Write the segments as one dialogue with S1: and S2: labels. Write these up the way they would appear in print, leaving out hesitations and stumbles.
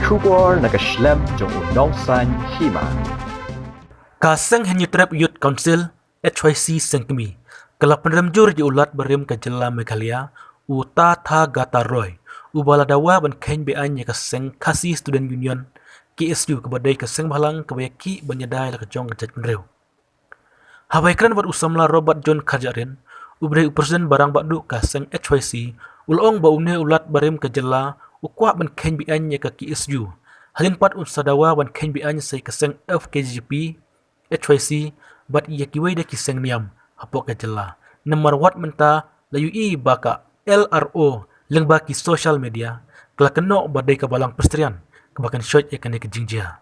S1: Kubor nakaslem jong unongsan hima.
S2: Kaseng Hanyutrap Youth Council HYC Sengkemi Kelap penremjur di ulat berim ke Jela Meghalaya Uta Tha Gata Roy Ubaladawa ban Khen Bean ya kaseng Kasi Student Union KSU kebadai kaseng balang kebayaki banyadai la kejong kejat penrew Habaikran wat usamla Robert John Kajarin Ubre Presiden barang bakdu kaseng HYC Ulong ba umne ulat berim ke Jela Ukwa ban Khen Bean ya ke KSU Halin pat unsadawa ban Khen Bean say kaseng FKGP HYC bat iya kiwai da kiseng niam hapok kajela nomor wat menta layu i baka LRO leng baki social media kala keno badai kabalang pestrian kebakan shot ya kene kejingjia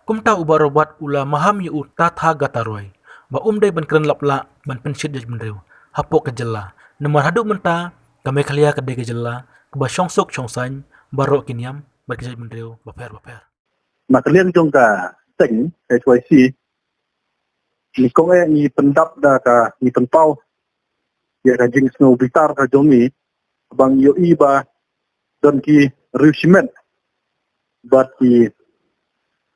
S2: kumta uba robat ula maham yu Tha Gata Roy ba dai ban keren lapla ban pensyit jaj menrew hapok kajela nomor haduk menta kame khalia kadai kajela keba syongsok syongsan barok kiniam bat kejaj menrew baper
S3: mà cái liên trong cả tỉnh cái chuối xì ni công nghệ ni pendap da cả ni penpau ya ka jing snow vitar ka jomi bang yo iba don ki rushment bat ki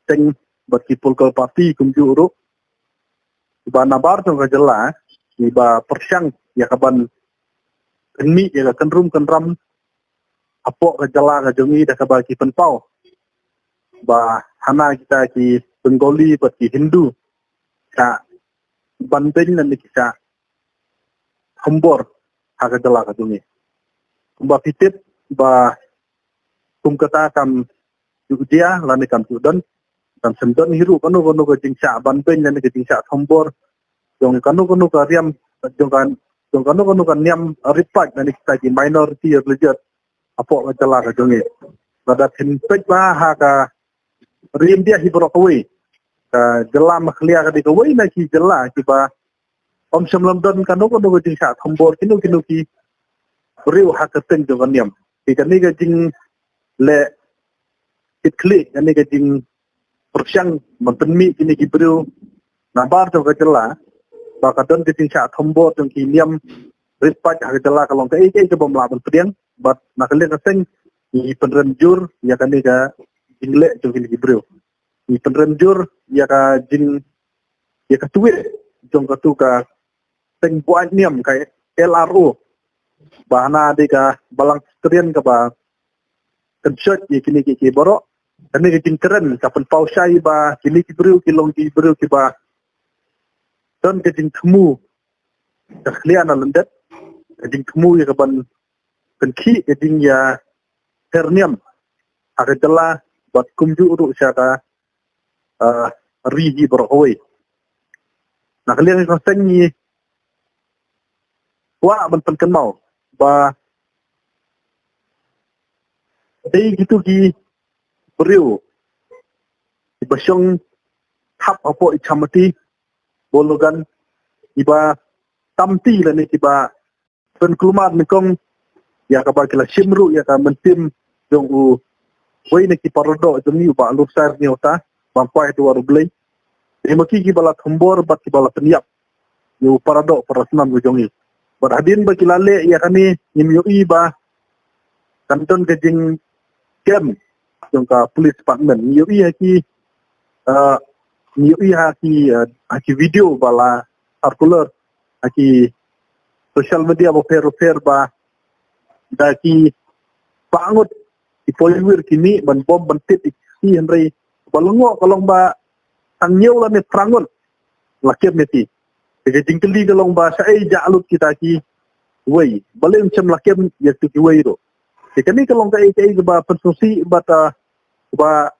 S3: teng bat ki polkal parti kum juru ba nabar trong ka jela ki ba persyang ya ka ban enmi ya ka kenram apo ka jela ka jomi da ka ba ki penpau ba hana kita ki Bengali bat ki Hindu ka banting nan kita hambor haga jala ka dungi kumba pitip ba kum kata kam dia lani kam sudan kam sendon hiru kanu ka jingsa banting nan ka jingsa hambor jong kanu ka riam jong kanu ka niam ripak nan kita ki minority religious apo ka jala ka dungi pada tinpek ba haga riam dia hibrokoi jela makhlia ka dikawai na ki jela ki ba om sam london kanu jing sa thambor kinu ki riu hakateng jong niam ki kani ga jing le itli kani ga jing persyang mentenmi kini ki riu nabar jong ka jela ba ka don ki jing sa thambor jong ki niam rispat ha jela kalong ka ei ke bom la ban priang bat nakle ka seng ki penrenjur ya kani ga jingle jong ki riu ni penrenjur ya ka jing ya ka tuwe jong ka tu ka teng buat niam ka LRO bahana de ka balang strian ka ba kensot ye kini ki borok kani ke jing keren ka pen pausai ba kini ki briu ki ba don ke jing thmu ka khlian na lendet ke jing thmu ye ka ban kenki ke jing ya herniam aga jela bat kumju ru syaka rihi berhoi. Nah kalian yang senyi, wah bentuk mau, bah, day gitu ki beriu, ibasyong tap apa icamati, bologan, iba tamti lah ni iba penklumat nikong, ya kabar kila simru ya ka mentim jong u, wei ni ki parodo jong ni uba lursar ni ota. Bampai tu waru belai. Maki ki bala thambor bat ki bala peniap. Yu parado parasnam go jongi. Berhadin ba kilale ya kani nim yu iba kanton ke jing kem jong ka police department yu i haki video bala circular haki social media bo fer ba da ki pangut ki polwir kini ban bom ban tit ki henry balungo kalong ba ang nyew la ne prangon lakem neti ke jingkeli kalong ba sa ai jalut kita ki wei balem cem lakem ya tu ki wei ro ke kani kalong ka ai ba pensusi ba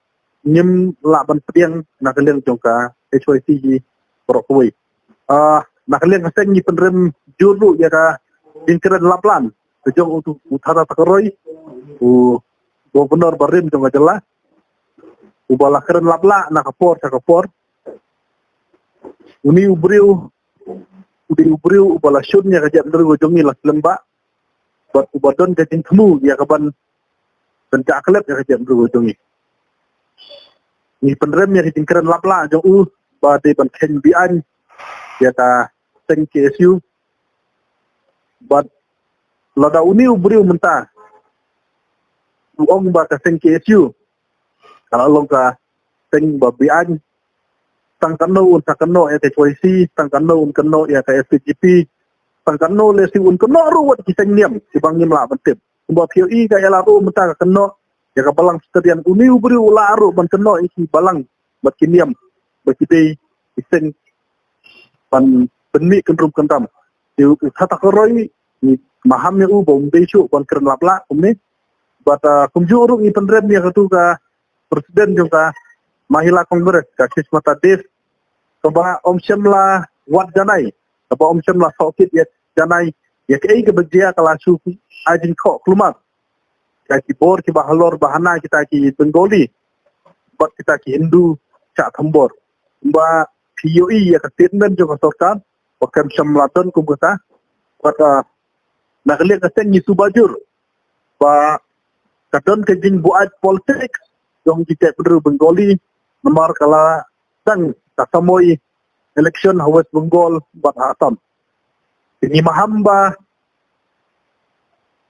S3: nyem la ban pediang na kalian jongka HYC ji prokoi na kalian kaseng ni penrem juru ya ka jingkeren laplan jong untuk utara takaroi gubernur barim jong jelas ubala keren lapla na kapor sa kapor uni ubriu ubala syun nya kajak nderu jongi las lemba bat ubadon ka jing temu ya kaban pencak klep ya kajak nderu jongi ni penrem ya jing keren lapla jong ba de ban ken bian ya ta teng KSU bat lada uni ubriu menta uong ba ka teng KSU kalau long ka teng babian tang kano un sakano ya KYC tang kano un kano ya ka SPGP tang kano le si un kano ruwat kisang niam si bang nim la bentip umba POE ka ya laru menta ka kano ya ka balang sekalian uni ubri ularu ban kano isi balang bat kiniam bat kidei iseng ban benmi kendrum kentam di kata koroi ni maham ya u bom desu ban keren lapla umni bat kumjuru i pendrem ya katu ka presiden juga mahila kongres ka kismata des kaba om syamla wat janai kaba om syamla sokit ya janai ya kei ke bejia kala su ajin kho klumat ka ki bor ki bahalor bahana kita ki bengali bat kita ki hindu cha thambor ba POE ya ka statement jo sorkan wakam syamla ton kumkata bat nakli ka sen ni subajur ba kadon ke jing buat politik yang kita perlu bengali nomor kala dan kasamoy election West Bengal bat Assam. Ini mahamba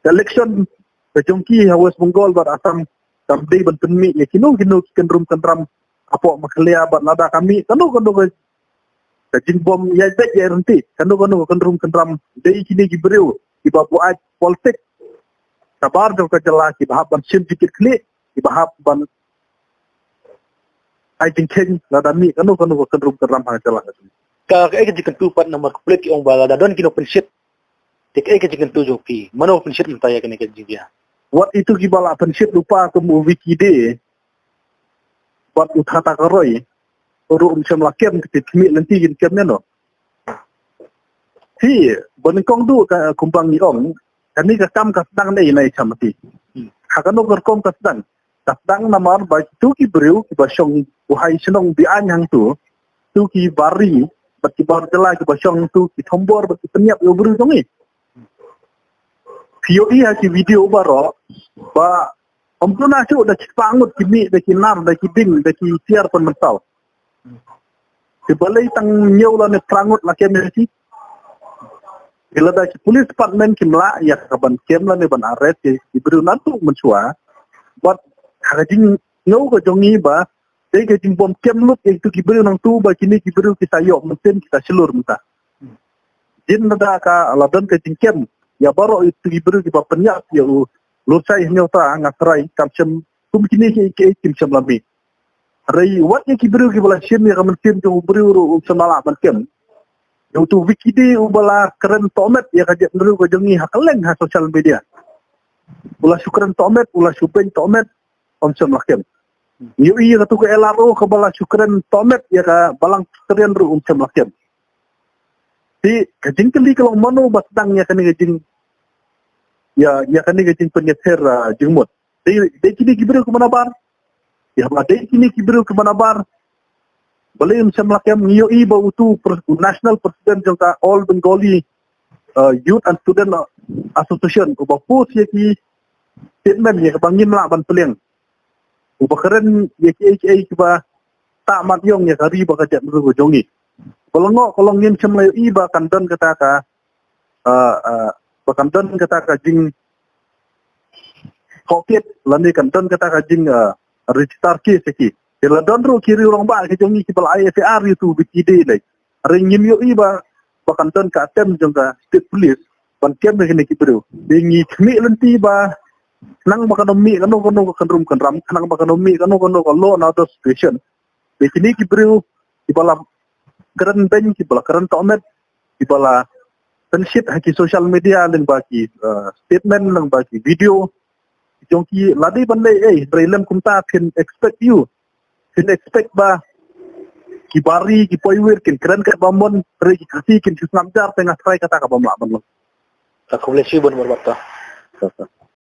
S3: election kejongki West Bengal bat Assam kamdi ban penmi ya kinu kendrum kendram apa maklia bat nada kami kanu kajin bom ya bet ya renti kanu kendrum kendram dei kini gibreu iba buat politik kabar do kajala ki bahab ban sim dikit klik ki bahab ban I think Ken ladami kanu kendrum keram ha celah.
S4: Ka ke jikan tu pat nomor komplit ki ong bala dadon kino pensit. Tik ke jikan tu joki. Mano pensit mentaya kene ke jigia.
S3: What itu gibala pensit lupa ke wiki de. What uthata karoi. Uru macam lakem ke kimi nanti gin kemnya no. Si bonekong du ka kumpang ni ong. Kani ka kam ka sedang nei chamati. Hakano kerkom ka sedang. Kadang namar baik tu ki breu ki basyong uhai senong bian yang tu ki bari bagi bar jela ki basyong tu ki thombor bagi penyap yo breu tongi POE ha ki video baro ba ompuna chu da pangut ki mi da ki nar da ki ding da ki tiar pon mental ki balai tang nyau la ne prangut la kemersi ila da ki police department ki mla ya kaban kem la ne ban arrest ki breu nantu mencua but hagajing ngau ko jongi ba dei ke jing bom kem lut itu kibreu nang tu ba kini kibreu kita yok menten kita selur muta jin nada ka aladan ke jing kem ya baro itu kibreu ki ba penyak ya lursai nyota ngatrai kamcem kum kini ke kimcem lambi rai wat ye kibreu ki bala sim ya kamcem to breu ru semala ban kem yo tu wikide ubala keren tomet ya ka jeng ko jongi hakaleng ha social media ula syukran tomet ula syupen tomet om semlakem. Yo iya katu ke LRO ke bala syukran tomet ya ka balang sekalian ru om semlakem. Di kajing kali kalau mano batang ya kani kajing ya kani kajing penyeter jengmut. Di kini kibreu ke mana bar? Ya ba di kini kibreu ke mana bar? Boleh om semlakem yo i ba utu national president jangka All Bengali Youth and Student Association ko ba pos ya ki statement ya bangin la ban peleng. Ubakaren ya ki ba tak mat yong ya kari ba kajat ru jongi. Kolongo kolongin semlayo iba kandon kata ka bakandon kata ka jing kokit lani kandon kata ka jing register ki seki. Ila don ru kiri orang ba ke jongi ki bal IFR itu bikide lai. Ringim yo iba bakandon ka tem jongka state police ban kem ne ki bro. Dingi kmi lenti ba nang makanomi kanu kendrum kendram nang makanomi kanu law and order situation di sini ki bro di bala keren ben ki bala keren tomet di bala penship haki social media nang baki statement nang baki video jongki ladi bandai relem kumta can expect you can expect ba ki bari ki poiwer kin keren ka bamon re ki kasi kin susnamjar tengah try kata ka bamla ban
S4: Ka koleksi bon berbata.